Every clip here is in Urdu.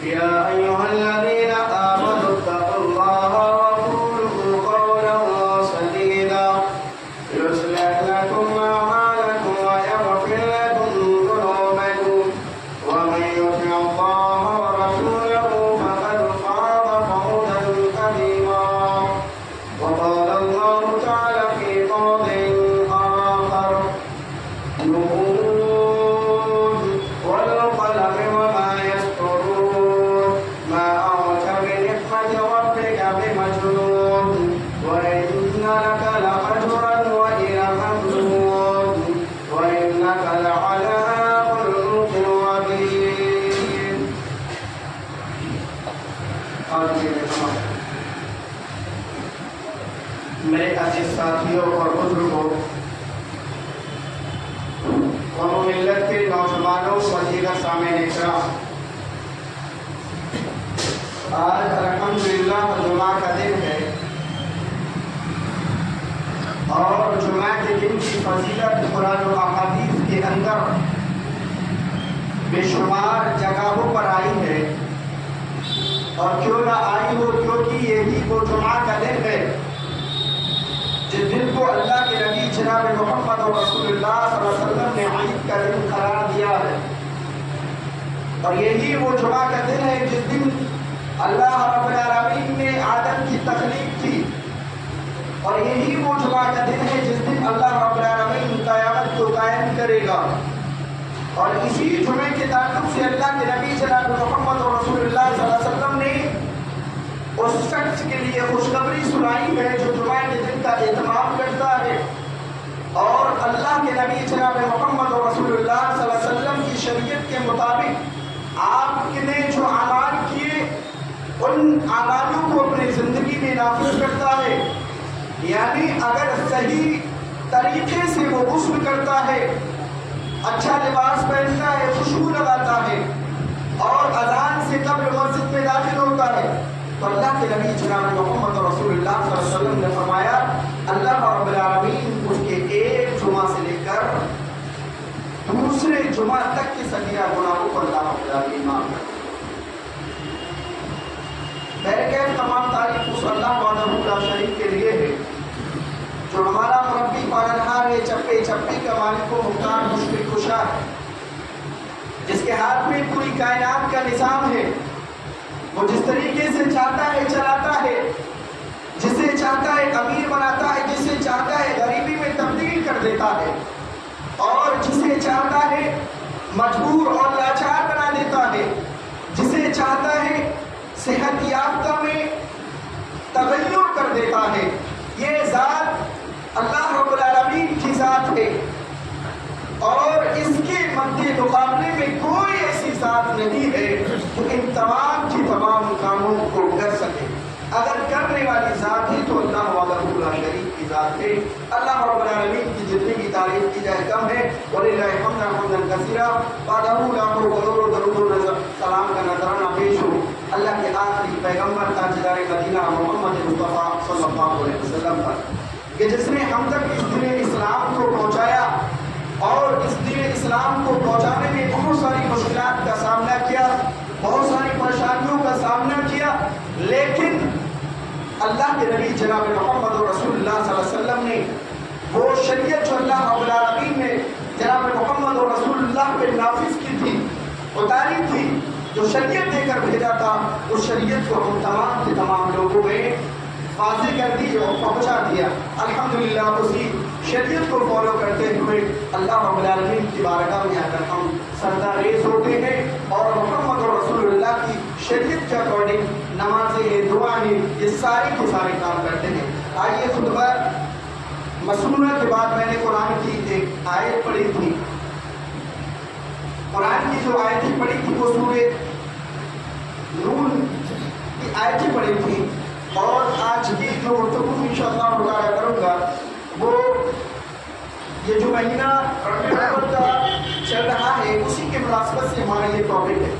يا أيها الذين آمنوا اتقوا الله وقولوا قولا سديدا يصلح لكم أعمالكم ويغفر لكم ذنوبكم ومن يطع الله ورسوله فقد فاز فوزا عظيما. وقال الله تعالى في موضع آخر: نون والقلم وما يسطرون ما أنت بنعمة ربك بمجنون وإن لك لأجرا وإلى ممنون وإنك لعلى خلق عظيم. میرے عزیز ساتھیوں اور بزرگوں، قوم و ملت کے نوجوانوں، فضیلت سامعین اکرام، آج الحمدللہ جمعہ کا دن ہے اور جمعہ کے دن کی فضیلت قرآن و احادیث کے اندر بے شمار جگہوں پر آئی ہے، اور کیوں نہ آئی ہو کیونکہ یہی وہ جمعہ کا دن ہے جس دن کو اللہ کے نبی جناب محمد رسول اللہ صلی اللہ علیہ وسلم نے عید کا دن قرار دیا ہے، اور یہی وہ جمعہ کا دن ہے جس دن اللہ رب العالمین نے آدم کی تخلیق کی، اور یہی وہ جمعہ کا دن ہے جس دن اللہ رب العالمین قیامت کو قائم کرے گا. اور اسی جمعے کے تعلق سے اللہ کے نبی جناب محمد رسول اللہ صلی اللہ علیہ وسلم نے اس شخص کے لیے خوشخبری سنائی ہے جو جمعہ کے دن کا اہتمام کرتا ہے، اور اللہ کے نبی جناب محمد رسول اللہ صلی اللہ علیہ وسلم کی شریعت کے مطابق آپ نے جو اعمال کیے ان اعمالوں کو اپنی زندگی میں نافذ کرتا ہے. یعنی اگر صحیح طریقے سے وہ غسل کرتا ہے، اچھا لباس پہنتا ہے، خوشبو لگاتا ہے اور اذان سے قبل مسجد میں داخل ہوتا ہے، تو اللہ کے نبی جناب محمد رسول اللہ صلی اللہ علیہ وسلم نے فرمایا اللہ رب العالمین اس کے ایک جمعہ سے لے کر دوسرے جمعہ تک کے صغیرہ گناہوں کو اللہ رب العالمین معاف کرتا ہے. بہرکیف تمام تعریف اس اللہ وحدہ لا شریک کے لیے ہے جو ہمارا مربی پالنہار ہے، چپے چپے کا مالک و مختار مشکل کشا ہے، جس کے ہاتھ میں پوری کائنات کا نظام ہے. وہ جس طریقے سے چاہتا ہے چلاتا ہے، جسے چاہتا ہے امیر بناتا ہے، جسے چاہتا ہے غریبی میں تبدیل کر دیتا ہے، اور جسے چاہتا ہے مجبور اور لاچار بنا دیتا ہے، جسے چاہتا ہے صحت یافتہ میں تغیر کر دیتا ہے. یہ ذات اللہ رب العالمین کی ذات ہے، اور اس کے مد مقابلے میں کوئی ایسی ذات نہیں ہے جو ان تمام کی تمام کاموں کو کر سکے. اگر کرنے والی ذات ہے تو اللہ وحدہ لا شریک کی ذات ہے. اللہ رب العالمین کی جتنی بھی تعریف کی جائے کم ہے. وللہ الحمد حمدا کثیرا بعدہ لاکھوں کروڑوں درود و سلام کا نذرانہ پیش ہو اللہ کے آخری پیغمبر تاجدار مدینہ محمد مصطفیٰ صلی اللہ علیہ وسلم پر، کہ جس نے ہم تک اس دین اسلام کو پہنچایا، اور اس دین اسلام کو پہنچانے میں بہت ساری مشکلات کا سامنا کیا، بہت ساری پریشانیوں کا سامنا کیا، لیکن اللہ کے نبی جناب محمد رسول اللہ صلی اللہ علیہ وسلم نے وہ شریعت جو اللہ رب العالمین نے جناب محمد رسول اللہ پہ نافذ کی تھی، اتاری تھی، جو شریعت دے کر بھیجا تھا، اس شریعت کو ہم تمام کے تمام لوگوں میں واضح کر دی اور پہنچا دیا. الحمدللہ اسی شریعت کو فالو کرتے ہوئے اللہ رب العالمین کی بارگاہ میں آ کر ہم سجدہ ریز ہوتے ہیں اور محمد رسول اللہ کی شریعت کے اکارڈنگ نمازیں، دعائیں، یہ سارے کے سارے کام کرتے ہیں. آئیے خطبہ مسنونہ کے بعد میں نے قرآن کی ایک آیت پڑھی تھی. قرآن کی جو آیتیں پڑھی تھی وہ سورہ نون کی آیتیں پڑھی تھی، اور آج کی جو گفتگو انشاءاللہ مطالعہ کروں گا وہ یہ جو مہینہ ربیع الاول کا چل رہا ہے اسی کے مناسبت سے ہمارا یہ ٹاپک ہے.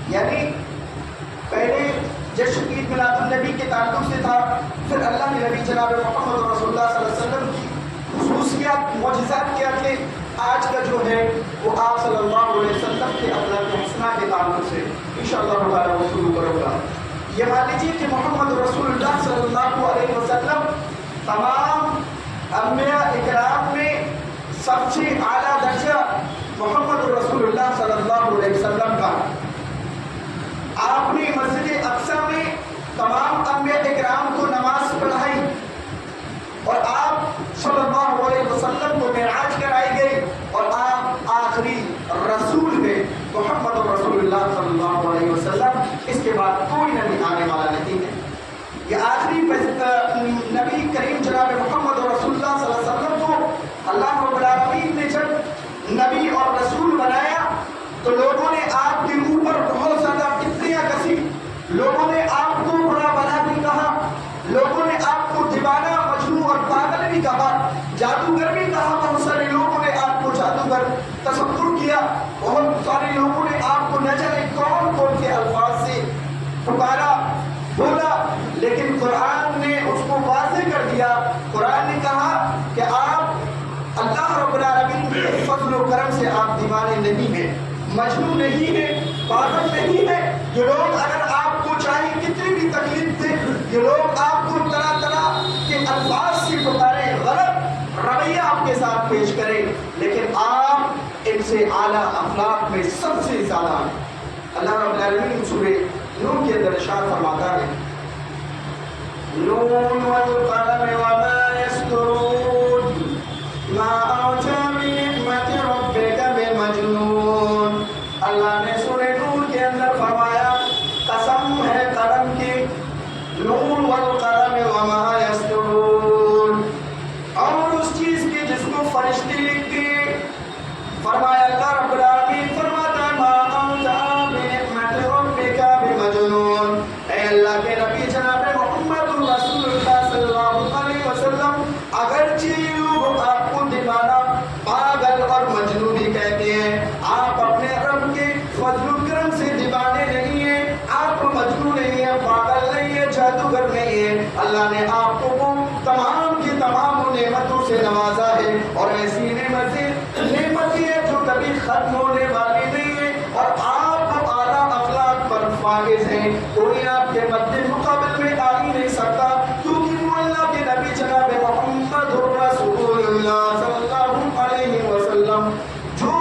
یعنی پہلے جشن عید میلاد النبی کے تعلق سے تھا، پھر اللہ کے نبی جناب محمد رسول اللہ صلی اللہ علیہ وسلم کی خصوصیات، معجزات کیا تھے. آج کا جو ہے وہ آپ صلی اللہ علیہ وسلم کے اخلاق حسنہ کے تعلق سے انشاءاللہ تعالیٰ وہ شروع کروں گا. یہ مان لیجیے کہ محمد رسول اللہ صلی اللہ علیہ وسلم تمام انبیاء اکرام میں سب سے اعلیٰ درجہ محمد رسول اللہ صلی اللہ علیہ وسلم کا. آپ نے مسجد اقصی میں تمام انبیاء اکرام کو نماز پڑھائی اور آپ صلی اللہ علیہ وسلم کو معراج کرائی گئی اور آپ آخری رسول ہیں محمد رسول اللہ صلی اللہ علیہ وسلم. اس کے بعد کوئی نبی آنے والا نہیں ہے. یہ آخری نبی کریم جناب محمد رسول اللہ صلی اللہ علیہ وسلم کو اللہ رب العالمین نے جب نبی اور رسول بنایا تو لوگوں نے آپ کے اوپر بہت زیادہ فتنیاں کسی. لوگوں نے آپ کو برا بنا بھی کہا, لوگوں نے آپ کو دیوانہ مجنون اور پاگل بھی کہا, جادوگر بھی کہا. بہت سارے لوگوں نے آپ کو جادوگر تصور کیا. بہت سارے لوگوں نے آپ کو نہ جانے کون کون کے الفاظ سے پکارا بولا, لیکن قرآن نے اس کو واضح کر دیا. قرآن نے کہا کہ آپ اللہ رب العالمین کے فضل و کرم سے آپ دیوانے نہیں ہیں, مجنون نہیں ہیں, پاگل نہیں ہیں. یہ لوگ اگر آپ کو چاہے کتنی بھی تکلیف دے, یہ لوگ آپ کو طرح طرح کے الفاظ سے پکارے, غلط رویہ آپ کے ساتھ پیش کریں, لیکن آپ ان سے اعلیٰ اخلاق میں سب سے زیادہ. اللہ رب العالمین سورہ نون کے اندر ارشاد فرماتا ہے نون والقلم وما يسطرون ما أنت بنعمت ربك بمجنون. اللہ نے سورہ نور کے اندر فرمایا قسم ہے قلم کی, نون والقلم وما يسطرون, اور اس چیز کی جس کو فرشتے لکھتے. فرمایا اللہ رب العالمین فرماتا ہے ما أنت بنعمت ربك بمجنون. اے اللہ کے نبی جناب محمد رسول اللہ صلی اللہ علیہ وسلم, اگرچہ لوگ آپ کو دیوانہ, پاگل اور مجنون ہی کہتے ہیں, آپ اپنے رب کے فضل و کرم سے دیوانے نہیں ہیں, آپ مجنون نہیں ہیں, پاگل نہیں ہیں, جادوگر نہیں ہیں. اللہ نے آپ کو تمام کی تمام نعمتوں سے نوازا ہے, اور ایسی نعمتیں ہیں جو کبھی ختم ہونے والی نہیں ہے, اور آپ اعلیٰ اخلاق پر فائز ہیں. کوئی آپ کے مد مقابل میں آ ہی نہیں سکتا, کیونکہ وہ اللہ کے نبی جناب محمد رسول اللہ صلی اللہ علیہ وسلم جو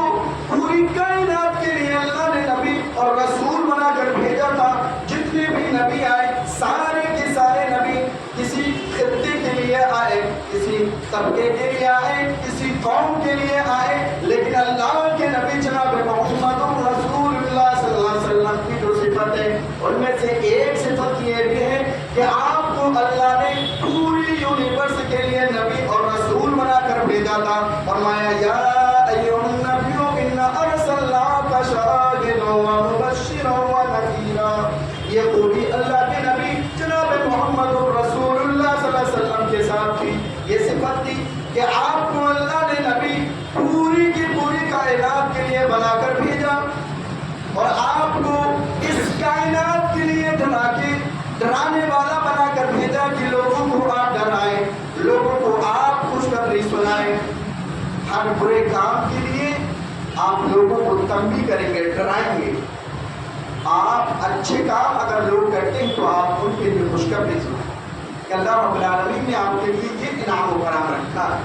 پوری کائنات کے لیے اللہ نے نبی اور رسول بنا کر بھیجا تھا. جتنے بھی نبی آئے سارے کے سارے نبی کسی خطے کے لیے آئے, کسی طبقے کے لیے آئے, کسی قوم کے لیے آئے, لیکن اللہ کے نبی جناب محمد رسول اللہ صلی اللہ علیہ وسلم کی جو صفت ہے ان میں سے ایک صفت یہ بھی ہے کہ آپ کو اللہ نے پوری یونیورس کے لیے نبی اور رسول بنا کر بھیجا تھا. فرمایا یا ایھا النبی انا ارسلناک شاہدا ومبشرا ونذیرا. یہ پوری اللہ کے نبی جناب محمد رسول اللہ صلی اللہ علیہ وسلم کے ساتھ تھی. یہ صفت تھی کہ آپ کو اللہ نے نبی پوری کی پوری کائنات کے لیے بنا کر بھیجا, اور آپ کو اس کائنات کے لیے ڈرانے والا بنا کر بھیجا کہ لوگوں کو آپ ڈرائیں, لوگوں کو آپ خوشخبری سنائیں. ہر برے کام کے لیے آپ لوگوں کو تنبیہ کریں گے, ڈرائیں گے. آپ اچھے کام اگر لوگ کرتے ہیں تو آپ ان کے لیے خوشخبری سنائیں کہ اللہ رب العالمین نے آپ کے لیے یہ انعام و کرام رکھا ہے.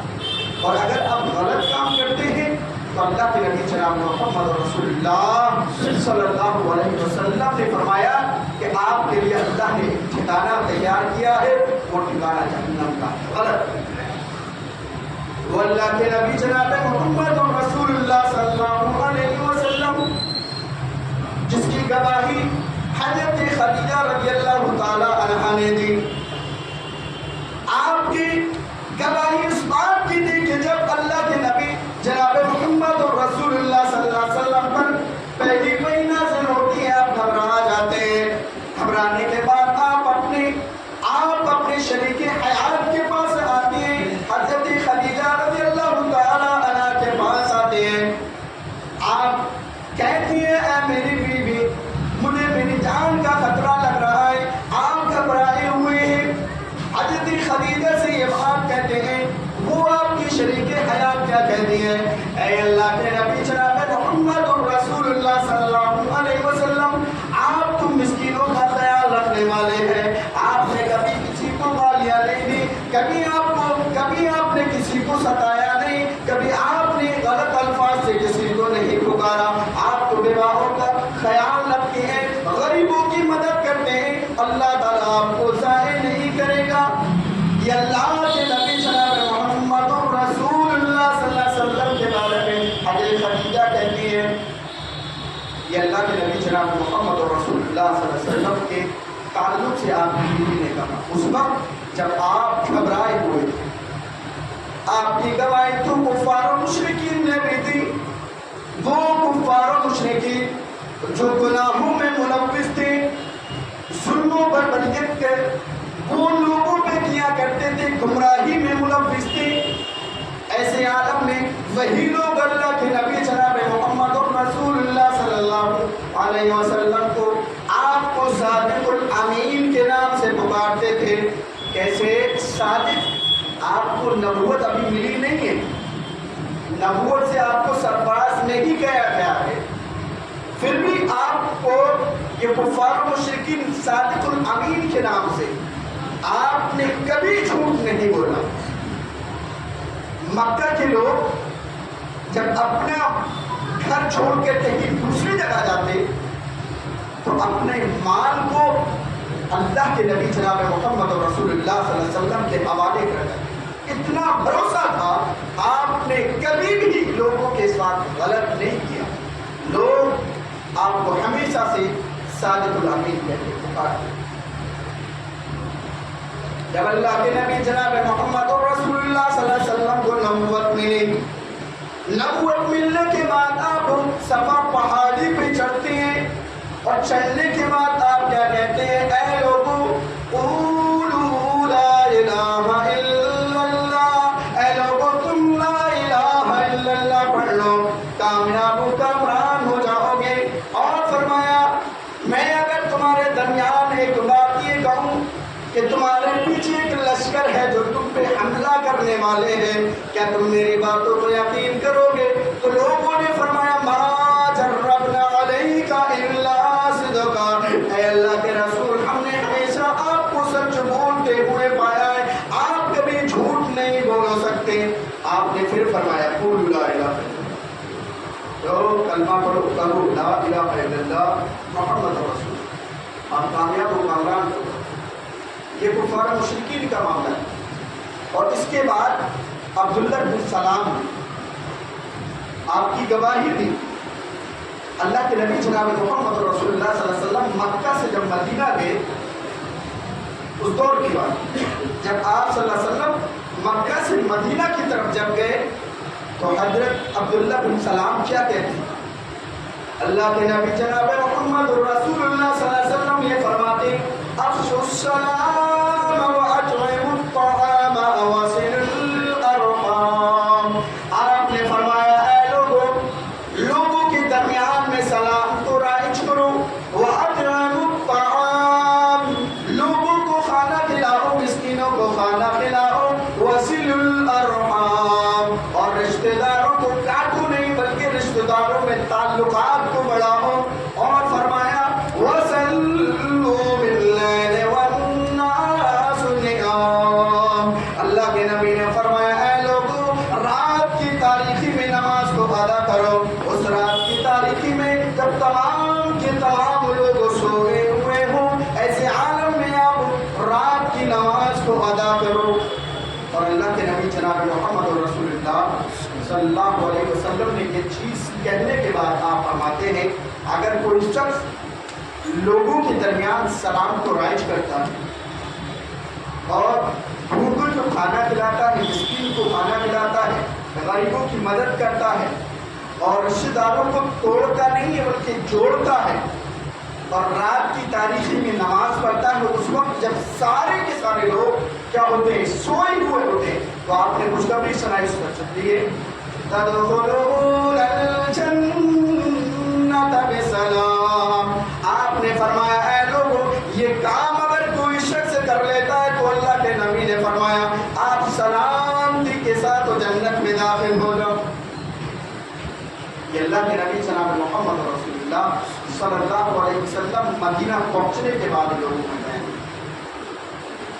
اور اگر آپ غلط کام کرتے ہیں تو اللہ کے نبی جناب محمد رسول اللہ صلی اللہ علیہ وسلم نے فرمایا کہ آپ کے لیے اللہ نے ٹھکانہ تیار کیا ہے, وہ ٹھکانہ جہنم کا. غلط وہ اللہ کے نبی جناب محمد رسول اللہ صلی اللہ علیہ وسلم جس کی گواہی حضرت خدیجہ رضی اللہ تعالی عنہا نے دی. آپ کی گواہی اس بات کی تھی کہ جب اللہ کے نبی جناب محمد رسول اللہ صلی اللہ علیہ وسلم پر پہلی وحی نازل ہوتی ہے آپ گھبرا جاتے ہیں. گھبرانے کے بعد آپ اپنے شریک حیات کے پاس آتے ہیں, حضرت خدیجہ رضی اللہ تعالی عنہا کے پاس آتے ہیں. آپ کہتی ہیں اے میری بیوی, مجھے میری جان کا خطرہ لگ رہا ہے, آپ گھبرائے ہوئے ہیں. حضرت خدیجہ سے یہ بات کہتے ہیں, وہ آپ کی شریک حیات کیا کہتی ہیں, اے اللہ کے نبی جناب محمد رسول اللہ صلی اللہ علیہ وسلم آپ کو ضائع نہیں کرے گا۔ یہ اللہ کے نبی جناب محمد رسول اللہ صلی اللہ علیہ وسلم کے بارے میں حضرت خدیجہ کہتی ہے، یہ اللہ کے نبی جناب محمد رسول اللہ صلی اللہ علیہ وسلم کے تعلق سے آپ کی بیوی نے کہا، اس وقت جب آپ گھبرائے ہوئے تھے، آپ کی گواہی تو کفار و مشرکین نے بھی دی، وہ کفار و مشرکین جو گناہوں میں ملوث تھے، ظلموں پر بریت کر وہ لوگوں پہ کیا کرتے تھے، گمراہی میں ملوث تھے، ایسے عالم میں وہی لوگ اللہ کے نبی جناب محمد رسول اللہ صلی اللہ علیہ وسلم کو آپ کو صادق الامین کے نام سے پکارتے تھے۔ کیسے صادق؟ آپ کو نبوت ابھی ملی نہیں ہے، نبوت سے آپ کو سرفراز نہیں کہا گیا ہے، پھر بھی آپ کو یہ کفار و مشرکین صادق الامین کے نام سے آپ نے کبھی جھوٹ نہیں بولا۔ مکہ کے لوگ جب اپنا گھر چھوڑ کے کہیں دوسری جگہ جاتے تو اپنے مال کو اللہ کے نبی جناب محمد رسول اللہ صلی اللہ علیہ وسلم کے حوالے کر دیا۔ اتنا بھروسہ تھا، آپ نے کبھی بھی لوگوں کے ساتھ غلط نہیں کیا۔ لوگ آپ کو ہمیشہ سے صادق الامین کہتے پکارتے۔ جب اللہ کے نبی جناب محمد رسول اللہ صلی اللہ علیہ وسلم کو نبوت ملی، نبوت ملنے کے بعد آپ صفا پہاڑی پہ چڑھتے ہیں اور چلنے کے بعد آپ کیا کہتے ہیں؟ اے لوگوں قولوا لا الہ الا اللہ، اے لوگوں تم لا الہ الا اللہ پڑھ لو، کامیاب و کامران ہو جاؤ گے۔ اور فرمایا میں اگر تمہارے درمیان ایک بات یہ کہوں کہ تمہارے پیچھے ایک لشکر ہے جو تم پہ حملہ کرنے والے ہیں، کیا تم میری باتوں کو یقین کرو گے؟ تو لوگوں نے فرمایا ما جربنا علیک الا صدقا، اے اللہ کے رسول ہم نے ہمیشہ آپ کو سچ بولتے ہوئے پایا ہے، آپ کبھی جھوٹ نہیں بول سکتے۔ آپ نے پھر فرمایا قولوا لا الہ الا اللہ، تو کلمہ پڑھو، کہو لا الہ الا اللہ محمد رسول اللہ، آپ کامیاب و کامران ہو۔ یہ کفار مشرکین کا معاملہ ہے۔ اور اس کے بعد عبداللہ بن سلام نے آپ کی گواہی دی۔ اللہ کے نبی جناب محمد رسول اللہ صلی اللہ علیہ وسلم مکہ سے جب مدینہ گئے، اس دور کی بات، جب آپ صلی اللہ علیہ وسلم مکہ سے مدینہ کی طرف جب گئے تو حضرت عبداللہ بن سلام کیا کہتے ہیں؟ اللہ کے نبی جناب محمد رسول اللہ صلی اللہ علیہ وسلم یہ فرماتے افشوا السلام واطعموا الطعام وصلوا الارحام۔ آپ نے فرمایا اے لوگوں کے درمیان میں سلام کو رائج کرو، واطعموا الطعام، لوگوں کو کھانا کھلاؤ، مسکینوں کو کھانا کھلاؤ، وصلوا الارحام، اور رشتہ داروں کو کاٹو نہیں بلکہ رشتہ داروں میں تعلقات کو بڑھاؤ۔ اور فرمایا وَصَلُّوا بِاللَّيْلِ وَالنَّاسُ نِيَامٌ، اللہ کے نبی نے فرمایا اے لوگوں رات کی تاریکی میں نماز کو ادا کرو۔ اس رات کی تاریکی میں جب تمام کے تمام لوگ سوئے ہوئے ہوں، ایسے عالم میں آپ رات کی نماز کو ادا کرو۔ اور اللہ کے نبی جناب محمد رسول اللہ صلی اللہ علیہ وسلم نے یہ چیز کہنے کے بعد آپ فرماتے ہیں اگر کوئی شخص لوگوں کے درمیان سلام کو رائج کرتا ہے اور بھوکوں کو کھانا کھلاتا ہے، مسکین کو کھانا کھلاتا ہے، غریبوں کی مدد کرتا ہے اور رشتہ داروں کو توڑتا نہیں ہے بلکہ جوڑتا ہے، اور رات کی تاریخی میں نماز پڑھتا ہے، اس وقت جب سارے کے سارے لوگ کیا ہوتے ہیں؟ سوئے ہوئے ہوتے ہیں، تو آپ نے خوشخبری سنائی اس پر چلتی ہے تدخلون الجنت بسلام۔ آپ نے فرمایا اے لوگوں یہ کام اگر کوئی شخص کر لیتا ہے تو اللہ کے نبی نے فرمایا آپ سلامتی کے ساتھ جنت میں داخل ہو جاؤ۔ یہ اللہ کے نبی جناب محمد رسول اللہ صلی اللہ علیہ وسلم مدینہ پہنچنے کے بعد لوگوں میں گئے،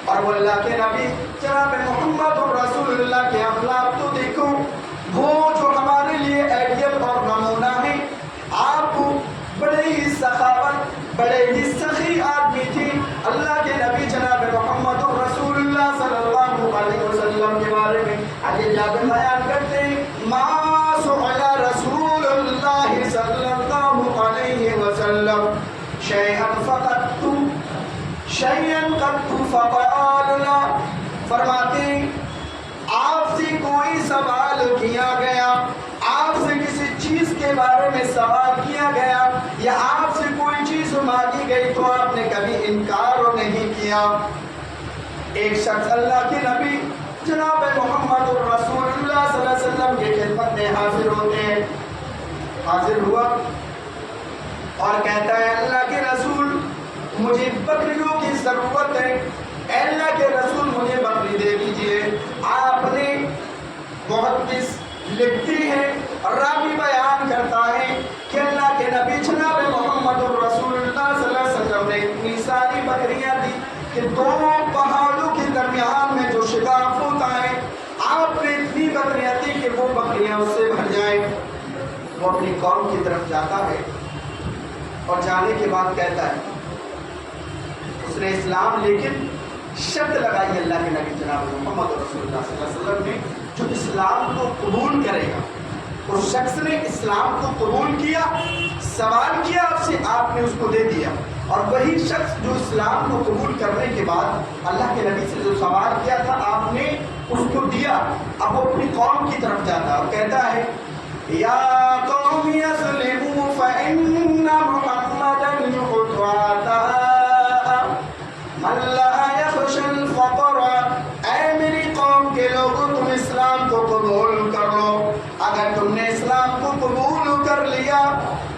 اور وہ اللہ کے نبی جناب محمد رسول اللہ کے اخلاق تو دیکھو، وہ جو ہمارے لیے ایڈیل اور نمونہ ہے، آپ کو بڑے ہی سخاوت، بڑے ہی سخی آدمی تھی۔ اللہ کے نبی شيئا فقدت شيئا قد فقال لا. فرماتے ہیں آپ سے کوئی سوال کیا گیا، آپ سے کسی چیز کے بارے میں سوال کیا گیا یا آپ سے کوئی چیز مانگی گئی تو آپ نے کبھی انکار نہیں کیا. ایک شخص اللہ کے نبی جناب محمد رسول اللہ صلی اللہ علیہ وسلم کی خدمت میں حاضر ہوتے ہیں. حاضر ہوا اور کہتا ہے اللہ کے رسول مجھے بکریوں کی ضرورت ہے، اے اللہ کے رسول مجھے بکری دے دیجیے. آپ نے محدث لکھتی ہے، راوی بیان کرتا ہے کہ اللہ کے نبی جناب محمد رسول اللہ صلی اللہ علیہ وسلم نے اتنی ساری بکریاں دی کہ دو پہاڑوں کے درمیان میں جو شگاف ہوتا ہے آپ نے اتنی بکریاں دی کہ وہ بکریاں اس سے بھر جائیں. وہ اپنی قوم کی طرف جاتا ہے اور جانے کے بعد کہتا ہے اس نے اسلام لیکن شرط لگائی اللہ کے نبی جناب محمد رسول اللہ صلی اللہ علیہ وسلم نے جو اسلام کو قبول کرے گا. اس شخص نے اسلام کو قبول کیا، سوال کیا آپ سے، آپ نے اس کو دے دیا. اور وہی شخص جو اسلام کو قبول کرنے کے بعد اللہ کے نبی سے جو سوال کیا تھا آپ نے اس کو دیا، اب وہ اپنی قوم کی طرف جاتا ہے اور کہتا ہے یا قوم اسلموا فإن محمدا يعطى من لا يخشى الفقر. اے میری قوم کے لوگوں تم اسلام کو قبول کر لو. اگر تم نے اسلام کو قبول کر لیا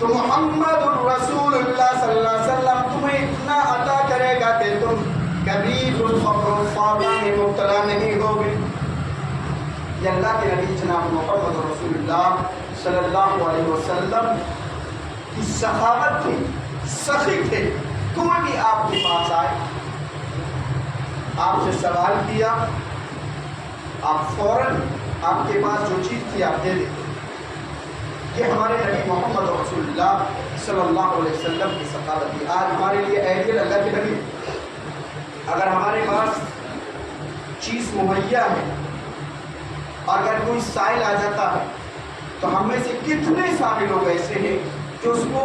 تو محمد الرسول اللہ صلی اللہ علیہ وسلم تمہیں اتنا عطا کرے گا کہ تم کبھی الفقر والفاقہ میں مبتلا نہیں ہوگے. یہ اللہ کے نبی جناب محمد رسول اللہ صلی اللہ علیہ وسلم کی سخاوت تھی، سخی تھے. کوئی بھی آپ کے پاس آئے، آپ سے سوال کیا، آپ فوراً آپ کے پاس جو چیز تھی آپ دے دیتے. یہ ہمارے نبی محمد رسول اللہ صلی اللہ علیہ وسلم کی سخاوت تھی. آج ہمارے لیے ایڈیل اللہ کے نبی اگر ہمارے پاس چیز مہیا ہے، اگر کوئی سائل آ جاتا ہے تو ہم میں سے کتنے سارے لوگ ایسے ہیں جو اس کو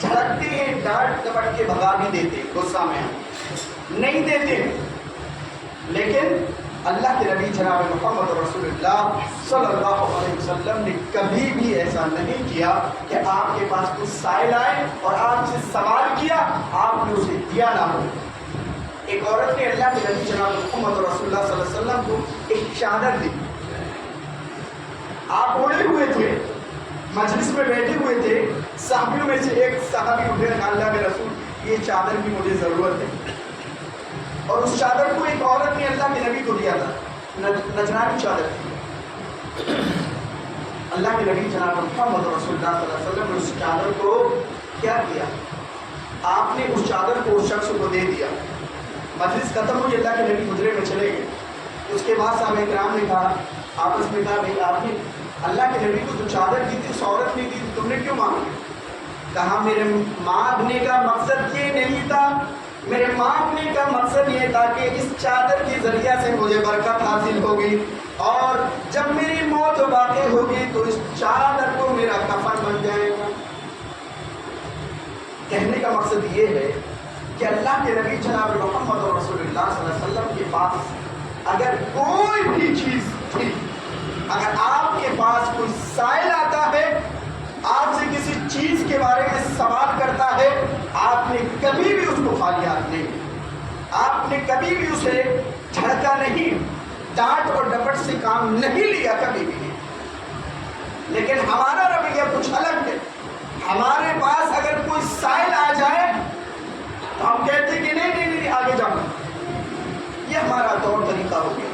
جھڑکتے ہیں، ڈانٹ ڈپٹ کے بھگا بھی دیتے، غصہ میں نہیں دیتے. لیکن اللہ کے نبی جناب محمد رسول اللہ صلی اللہ علیہ وسلم نے کبھی بھی ایسا نہیں کیا کہ آپ کے پاس کچھ سائل آئے اور آپ سے سوال کیا آپ نے اسے دیا نہ ہو. ایک عورت نے اللہ کے نبی جناب محمد رسول اللہ صلی اللہ علیہ وسلم کو ایک چادر دی. آپ اوڑے ہوئے تھے، مجلس میں بیٹھے ہوئے تھے، صحابیوں میں سے ایک صحابی اٹھے کہا اللہ کے رسول یہ چادر کی مجھے ضرورت ہے. اور اس چادر کو ایک عورت نے اللہ کے نبی کو دیا تھا، نجرانی چادر تھی. اللہ کے نبی جناب محمد رسول اللہ صلی اللہ علیہ وسلم نے اس چادر کو کیا کیا؟ آپ نے اس چادر کو اس شخص کو دے دیا. مجلس ختم ہوئی، اللہ کے نبی حجرے میں چلے گئے. اس کے بعد صحابہ کرام نے کہا، آپس میں کہا بھائی آپ نے اللہ کے نبی کو جو چادر دی تھی اس عورت نے دی، تم نے کیوں مانگی؟ کہا میرے مانگنے کا مقصد یہ نہیں تھا، میرے مانگنے کا مقصد یہ تھا کہ اس چادر کے ذریعہ سے مجھے برکت حاصل ہوگی اور جب میری موت واقع ہوگی تو اس چادر کو میرا کفن بن جائے گا. کہنے کا مقصد یہ ہے کہ اللہ کے نبی جناب محمد رسول اللہ صلی اللہ علیہ وسلم کے پاس اگر کوئی بھی چیز تھی، اگر آپ کے پاس کوئی سائل آتا ہے، آپ سے کسی چیز کے بارے میں سوال کرتا ہے، آپ نے کبھی بھی اس کو خالی ہاتھ نہیں، آپ نے کبھی بھی اسے جھڑکا نہیں، ڈانٹ اور ڈپٹ سے کام نہیں لیا، کبھی بھی نہیں. لیکن ہمارا رویہ کچھ الگ ہے. ہمارے پاس اگر کوئی سائل آ جائے تو ہم کہتے ہیں کہ نہیں آگے جاؤ. یہ ہمارا طور طریقہ ہو گیا.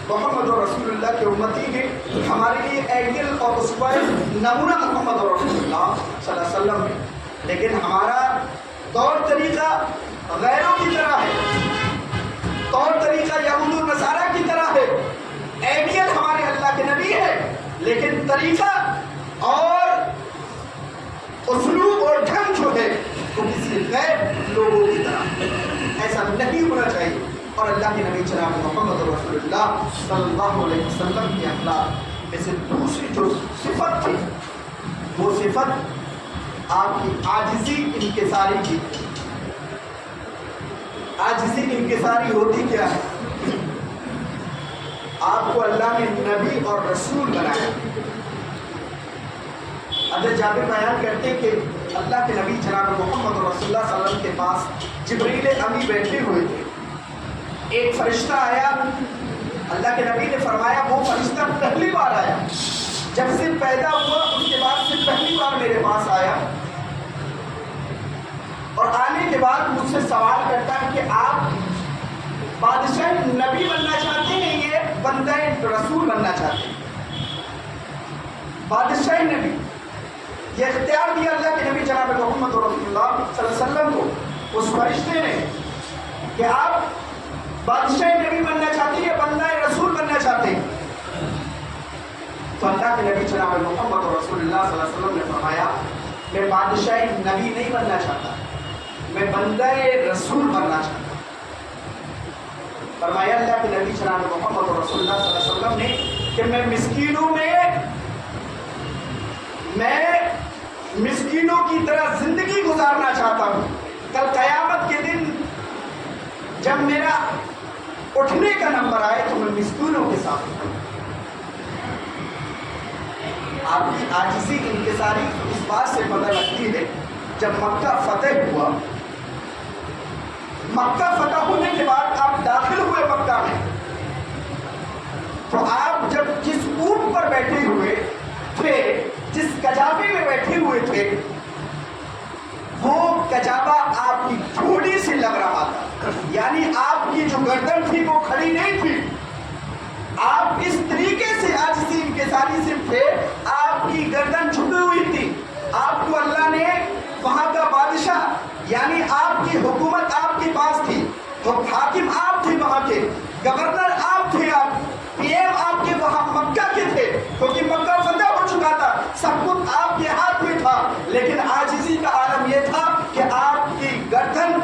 محمد رسول اللہ کے امتی ہیں، ہمارے لیے ایڈیل اور اسوہ نمونہ محمد رسول اللہ صلی اللہ علیہ وسلم ہے. لیکن ہمارا طور طریقہ غیروں کی طرح ہے، طور طریقہ یہود و نصارہ کی طرح ہے. ایڈیل ہمارے اللہ کے نبی ہے، لیکن طریقہ اور اسلوب اور ڈھنگ جو ہے وہ کسی غیر لوگوں کی طرح. ایسا نہیں ہونا چاہیے. اور اللہ کے نبی جناب محمد رسول اللہ صلی اللہ علیہ وسلم کی اخلاق میں سے دوسری جو صفت تھی وہ صفت آپ کی عاجزی انکساری کی. عاجزی انکساری ہوتی کیا ہے؟ آپ کو اللہ نے نبی اور رسول بنایا. حضرت جابر بیان کرتے کہ اللہ کے نبی جناب محمد رسول اللہ صلی اللہ علیہ وسلم کے پاس جبریل امی بیٹھے ہوئے تھے. ایک فرشتہ آیا. اللہ کے نبی نے فرمایا وہ فرشتہ پہلی بار آیا، جب سے پیدا ہوا اس کے بعد سے پہلی بار میرے پاس آیا، اور آنے کے بعد مجھ سے سوال کرتا ہے کہ آپ بادشاہ نبی بننا چاہتے ہیں یہ بندہ رسول بننا چاہتے ہیں؟ بادشاہ نبی یہ اختیار دیا اللہ کے نبی جناب محمد رسول اللہ صلی اللہ علیہ وسلم کو اس فرشتے نے کہ آپ بادشاہ نبی بننا چاہتے ہیں یا بندہ رسول بننا چاہتے ہیں؟ تو اللہ کے نبی جناب محمد رسول اللہ صلی اللہ علیہ وسلم نے فرمایا میں بادشاہ نبی نہیں بننا چاہتا، میں بندہ رسول بننا چاہتا. فرمایا اللہ کے نبی جناب محمد رسول اللہ صلی اللہ علیہ وسلم نے کہ میں مسکینوں کی طرح زندگی گزارنا چاہتا ہوں. کل قیامت کے دن جب میرا اٹھنے کا نمبر آئے تو میں مسکینوں کے ساتھ ہوں. آپ کی عاجزی انکساری اس بات سے پتہ لگتی ہے جب مکہ فتح ہوا. مکہ فتح ہونے کے بعد آپ داخل ہوئے مکہ میں، تو آپ جب جس اونٹ پر بیٹھے ہوئے تھے، جس کجاوے میں بیٹھے ہوئے تھے، وہ کجاوا آپ کی ٹھوڑی سے لگ رہا تھا. یعنی آپ کی جو گردن تھی وہ کھڑی نہیں تھی. آپ اس طریقے سے عاجزی انکساری سے تھے، آپ کی گردن جھکی ہوئی تھی. آپ کو اللہ نے وہاں کا بادشاہ یعنی آپ کی حکومت آپ کے پاس تھی، حاکم آپ تھے، وہاں کے گورنر آپ تھے، آپ پی ایم آپ کے وہاں مکہ کے تھے، کیونکہ مکہ فتح ہو چکا تھا، سب کچھ آپ کے ہاتھ میں تھا. لیکن عاجزی کا عالم یہ تھا کہ آپ کی گردن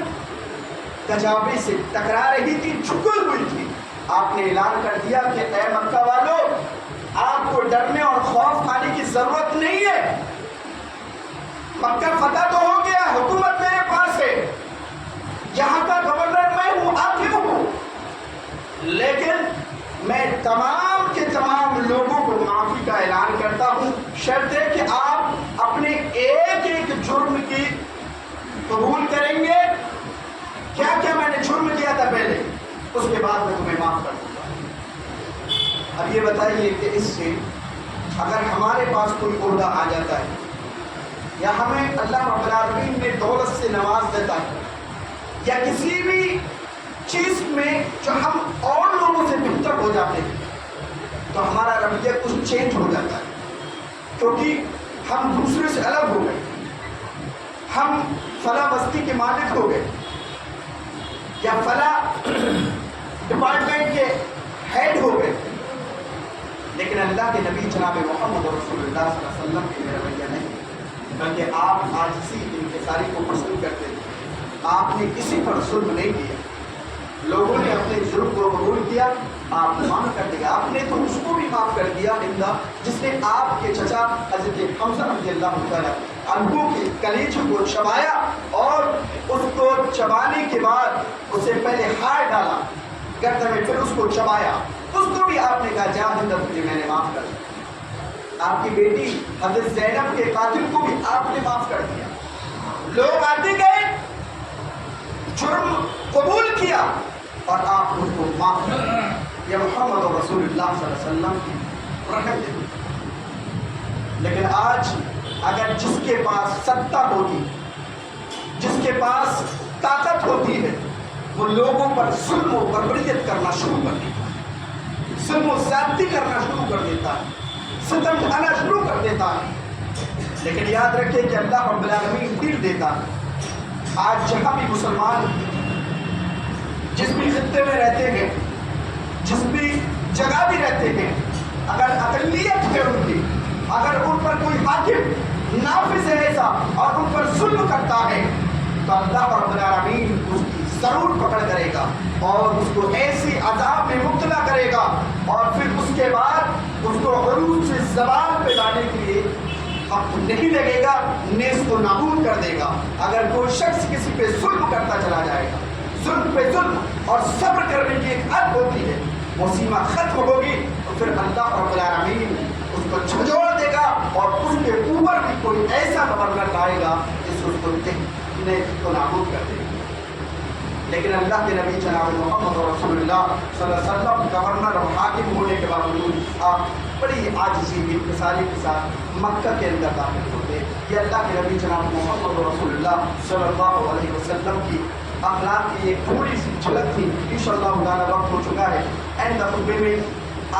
کجاوے سے ٹکرا رہی تھی، جھکی ہوئی تھی. آپ نے اعلان کر دیا کہ اے مکہ والوں، آپ کو ڈرنے اور خوف کھانے کی ضرورت نہیں ہے. مکہ فتح تو ہو گیا، حکومت میرے پاس ہے، یہاں کا گورنر میں ہوں، حاکم ہوں، لیکن میں تمام کے تمام لوگوں کو معافی کا اعلان کرتا ہوں، شرط ہے کہ آپ اپنے ایک ایک جرم کی قبول کریں گے. کیا کیا میں نے جرم کیا تھا پہلے، اس کے بعد میں تمہیں معاف کر دوں گا. اب یہ بتائیے کہ اس سے اگر ہمارے پاس کوئی عہدہ آ جاتا ہے یا ہمیں اللہ رب العالمین میں دولت سے نواز دیتا ہے یا کسی بھی چیز میں جو ہم اور لوگوں سے بہتر ہو جاتے ہیں، تو ہمارا رویہ کچھ چینج ہو جاتا ہے، کیونکہ ہم دوسرے سے الگ ہو گئے، ہم فلاں بستی کے مالک ہو گئے یا فلاں ڈپارٹمنٹ کے ہیڈ ہو گئے. لیکن اللہ کے نبی جناب محمد رسول اللہ صلی اللہ علیہ وسلم کے رویہ نہیں، بلکہ آپ عاجزی انکساری کو پسند کرتے ہیں. آپ نے کسی پر ظلم نہیں کیا، لوگوں نے اپنے جرم کو قبول کیا، آپ معاف کر دیا. آپ نے تو اس کو بھی معاف کر دیا ہندا جس نے آپ کے چچا حضرت حمزہ رضی اللہ تعالیٰ عنہ کے کلیجے کو چبایا اور اس کو چبانے کے بعد اسے پہلے ہار ڈالا گردن میں، پھر اس کو چبایا. اس کو بھی آپ نے کہا جا ہندا تجھے میں نے معاف کر دیا. آپ کی بیٹی حضرت زینب کے قاتل کو بھی آپ نے معاف کر دیا. لوگ آتے گئے، جرم قبول کیا اور آپ اس کو معاف کر دیا. یہ محمد رسول اللہ صلی اللہ علیہ وسلم کی رحمت ہے. لیکن آج اگر جس کے پاس سطح ہوتی، جس کے پاس طاقت ہوتی ہے، وہ لوگوں پر ظلم و بربریت کرنا شروع کر دیتا ہے، ظلم و زیادتی کرنا شروع کر دیتا ہے، ستم ڈھانا شروع کر دیتا ہے. لیکن یاد رکھیں کہ اللہ رب العالمین دل دیتا ہے. آج جہاں بھی مسلمان جس بھی خطے میں رہتے ہیں، جس بھی جگہ بھی رہتے ہیں، اگر اقلیت ہے ان کی، اگر ان پر کوئی حاکم نافذ ہے ایسا اور ان پر ظلم کرتا ہے، تو اللہ رب العالمین اس کی ضرور پکڑ کرے گا اور اس کو ایسی عذاب میں مبتلا کرے گا، اور پھر اس کے بعد اس کو عروج سے زوال پہ لانے کے لیے وقت نہیں لگے گا نیست و نابود کر دے گا۔ اگر کوئی شخص کسی پہ ظلم کرتا چلا جائے گا، ظلم پہ ظلم اور صبر کرنے کی ایک حد ہوتی ہے، وہ سیما ختم ہوگی تو پھر اللہ رب العالمین اس کو جھنجھوڑ دے گا اور اس کے اوپر بھی کوئی ایسا گورنر لائے گا جس اس کو نیست و نابود کر دے گا۔ لیکن اللہ کے نبی جناب محمد رسول اللہ صلی اللہ علیہ وسلم گورنر اور حاکم ہونے کے باوجود آپ بڑی عاجزی انکساری کے ساتھ مکہ کے اندر داخل ہوتے۔ یہ اللہ کے نبی جناب محمد رسول اللہ صلی اللہ علیہ وسلم کی اخلاق کی ایک تھوڑی سی جھلک تھی۔ انشاءاللہ تعالی وقت ہو چکا ہے، اینڈ خطبے میں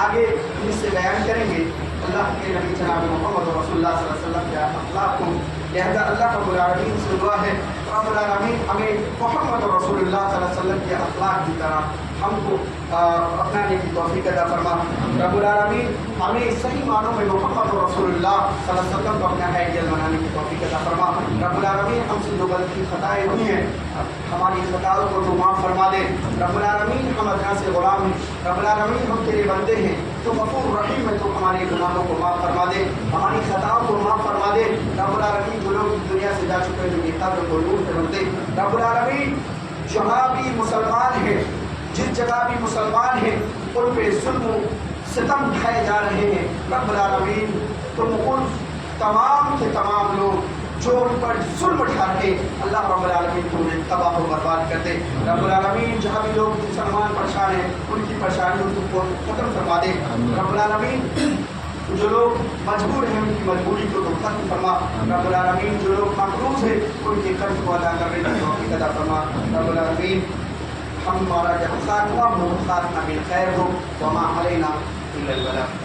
آگے اس سے بیان کریں گے اللہ کے نبی جناب محمد رسول اللہ صلی اللہ علیہ وسلم کے اخلاق کو۔ لہذا اللہ رب العالمین سے دعا ہے رب العالمین ہمیں محمد رسول اللہ صلی اللہ علیہ وسلم کے اخلاق کی طرح ہم کو اپنانے کی توفیق عطا فرما۔ رب العالمین ہمیں صحیح معنوں میں محمد رسول اللہ صلی اللہ علیہ وسلم کو اپنا آئیڈیل بنانے کی توفیق عطا فرما۔ رب العالمین ہم سے جو غلطی خطائیں ہوئی ہیں ہماری خطاؤں کو تو معاف فرما دے۔ رب العالمین ہم ادنا سے غلام ہیں، رب العالمین ہم تیرے بندے ہیں، تو غفور رحیم ہے، تو ہمارے گناہوں کو معاف فرما دے، ہماری خطاؤں کو معاف فرما دے۔ رب العالمین جو لوگ دنیا سے جا چکے ہیں ان قبر کو نور سے بھر دے۔ رب العالمین جہاں بھی مسلمان ہیں، جس جگہ بھی مسلمان ہیں، ان پہ ظلم و ستم ڈھائے جا رہے ہیں، رب العالمین تم ان تمام کے تمام لوگ جو ان پر ظلم ڈھا رہے اللہ رب العالمین کو انہیں تباہ و برباد کر دے۔ رب العالمین جہاں بھی لوگ مسلمان پریشان ہیں ان کی پریشانیوں کو ختم فرما دے۔ رب العالمین جو لوگ مجبور ہیں ان کی مجبوری کو تو ختم فرما۔ رب العالمین جو لوگ مقروض ہیں ان کے قرض کو ادا کرنے کی توفیق عطا فرما۔ رب العالمین ہمارا جب خاتمہ ہو خاتمہ بالخیر ہو، وما علینا الا البلاغ۔